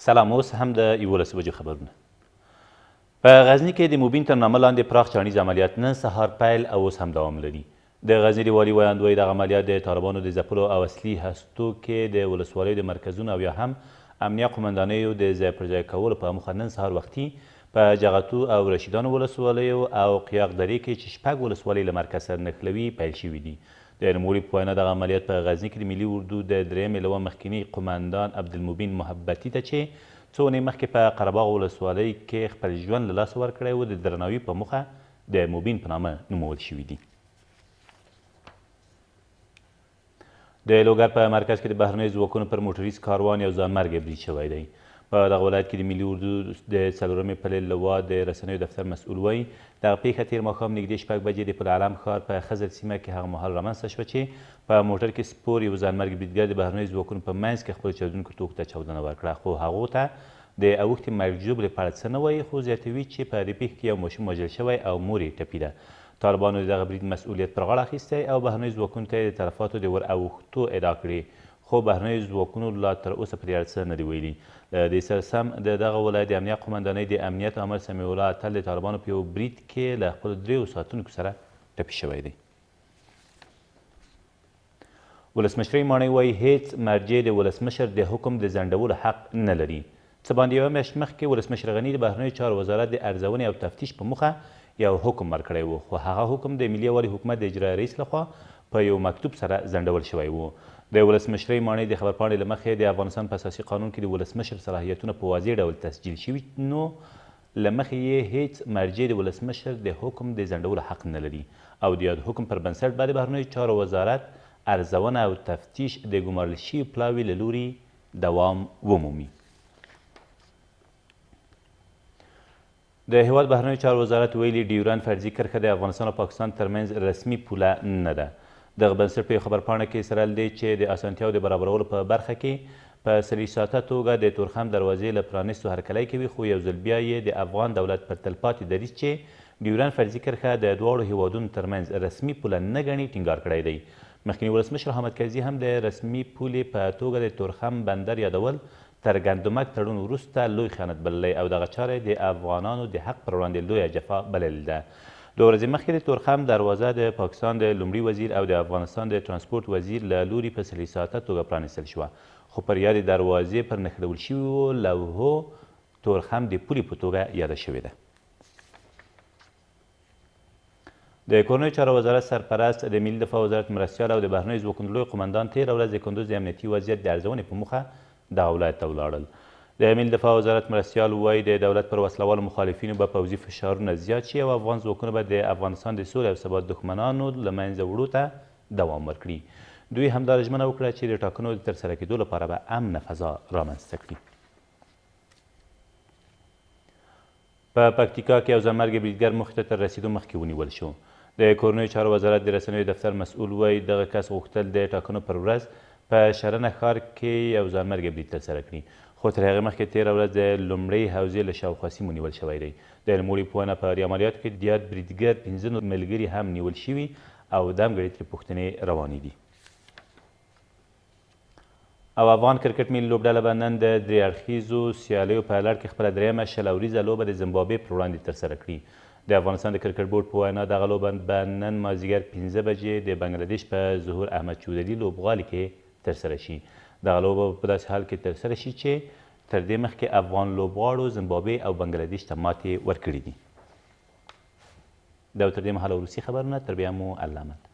سلام، اوس هم د 11 بجو خبرونه. په غزني کې د موبین تر نامه لاندې پراخ چاڼیز عملیات نن سهار پیل او اوس هم دوام لري. د غزني د والي ویاند وایي دغه عملیات د طالبانو د ځپلو او اصلي هستو کې د ولسوالیو د مرکزونو او یا هم امنیه قومندانیو د ځای پر ځای کولو په موخه نن سهار وختي په جغتو او رشیدانو ولسوالیو او قیاق درې کې چې شپږ ولسوالۍ له مرکز سره نښلوي پیل شوي دي. د نوموړي په وینا دغه عملیات په غزني کې د ملي اردو د درېیمې لواء مخکیني قومندان عبدالمبین محبتي ته چې څو اونۍ مخکې په قرهباغ ولسوالۍ کې خپل ژوند له لاسه ورکړی و د درناوي په موخه د موبین په نامه نومول شوي دي. د لوګر په مرکز کې د بهرنیو ځواکونو پر موټریز کاروان یو ځانمرګی برید شوی دی. په دغه ولایت کې د ملي اردو د څلورمې پلې لوا د رسنیو دفتر مسؤل وایي دغه پیښه تېر ماښام نږدې 6 بجې د پل علم ښار په خزر سیمه کې هغه مهال رامنځته شوه چې په موټر کې سپور یو ځانمرګي بریدګر د بهرنیو ځواکونو په منځ کې خپلو چاودونکو توکو ته چاودنه ورکړه، خو هغو ته د اوښتې مرګ ژوبلې په اړه څه نه وایي، خو زیاتوي چې په دې پیښه کې یو ماشوم وژل شوی او مور یې ټپي ده. طالبانو د دغه برید مسؤلیت پر غاړه اخیستی او بهرنیو ځواکونو ته یې د تلفاتو د ور اوښتو ادعا کړې، خو بهرنیو ځواکونو لا تر اوسه په دې اړه څه نه دي ویلي. له دې سره سم د دغه ولایت د امنیه قومندانۍ د امنیت عامل سمیع الله اتل د طالبانو په یو برید کې له خپلو 3 ساتونکو سره ټپي شوی دی. ولسمشرۍ ماڼۍ وایي هیڅ مرجع د ولسمشر د حکم د ځنډولو حق نه لري. څه باندې یوه میاشت مخکې ولسمشر غني د بهرنیو چارو وزارت د ارزونې او تفتیش په موخه یو حکم ورکړی و، خو هغه حکم د ملي یووالي حکومت د اجرایي رئیس لخوا په یو مکتوب سره ځنډول شوی و. د ولسمشرۍ ماڼۍ د خبرپاڼې له مخې د افغانستان په اساسي قانون کې د ولسمشر صلاحیتونه په واضح ډول تسجیل شوي، نو له مخې یې هیڅ مرجع د ولسمشر د حکم د ځنډولو حق نه لري او د یاد حکم پر بنسټ به د بهرنیو چارو وزارت ارزونه او تفتیش د ګمارل شوي پلاوي له لوري دوام ومومي. د هیواد بهرنیو چارو وزارت ویلي ډیورند فرضي کرښه د افغانستان او پاکستان ترمنځ رسمي پوله نه ده. دغه بنسټ په خبرپاڼه کې اصرار دی چې د اسانتیاو د برابرولو په برخه کې په سری ساته توګه د تورخم دروازې له پرانیستو هرکلی کوي، خو یو ځل بیا یې د افغان دولت پر تلپاتې دریځ چې ډیورند فرضي کرښه د دواړو هیوادونو ترمنځ رسمي پوله نه ګڼي ټینګار کړی دی. مخکني ولسمشر حامد کرزي هم د رسمي پولې په توګه د تورخم بندر یادول تر ګندمک تړون وروسته لوی خیانت بللی او دغه چاره د افغانانو د حق پر وړاندې لویه جفا بللې ده. 2 ورځې مخکې د تورخم دروازه د پاکستان د لومړي وزیر او د افغانستان د ترانسپورت وزیر له لوري په سلی ساعته توګه پرانیستل شوه، خو پر یادې دروازې پر نښلول شویو لوحو تورخم د پولې په توګه یاده شوې ده. د کورنیو چارو وزارت سرپرست د ملي دفاع وزارت مرستیال او د بهرنیو ځواکونو لوی قمندان تېره ورځ د کندوز د امنیتي وضعیت د ارزونې په موخه دغه ولایت ته ولاړل. د ملي دفاع وزارت مرستیال وایي د دولت پر وسلوالو مخالفینو به پوځي فشارونه زیات شي او افغان ځواکونه به د افغانستان د سولې او ثبات دښمنانو له منځه وړو ته دوام ورکړي. دوی همدا ژمنه وکړه چې د ټاکنو د ترسره کېدو لپاره به امنه فضا رامنځته کړي. په پکتیکا کې یو ځانمرګي بریدګر موخې ته تر رسېدو مخکې ونیول شو. د کورنیو چارو وزارت د رسنیو دفتر مسؤل وایي دغه کس غوښتل د ټاکنو پر ورځ په شرنه ښار کې یو ځانمرګي برید ترسره کړي، خو تر هغې مخکې تېره ورځ د لومړۍ حوزې له شاوخوا سیمو نیول شوی دی. د نوموړي په وینا په دې عملیاتو کې د یاد بریدګر 15 ملګري هم نیول شوي او دمګړې ترې پوښتنې روانې دي. او افغان کرکټ ملي لوبډله به نن د 3 اړخیزو سیالیو په لړ کې خپله 3مه 6 اوریزه لوبه د زیمبابوې پر وړاندې ترسره کړي. د افغانستان د کرکټ بورډ په وینا دغه لوبه به نن مازدیګر 15 بجې د بنګلادیش په ظهور احمد چودري لوبغالي کې ترسره شي. دغه لوبه په داسې حال کې ترسره شي چې تر دې مخکې افغان لوبغاړو زیمبابوې او بنګلادیش ته ماتې ورکړې دي. دا تر دې مهاله وروستي خبرونه، تر بیا مو الله امد.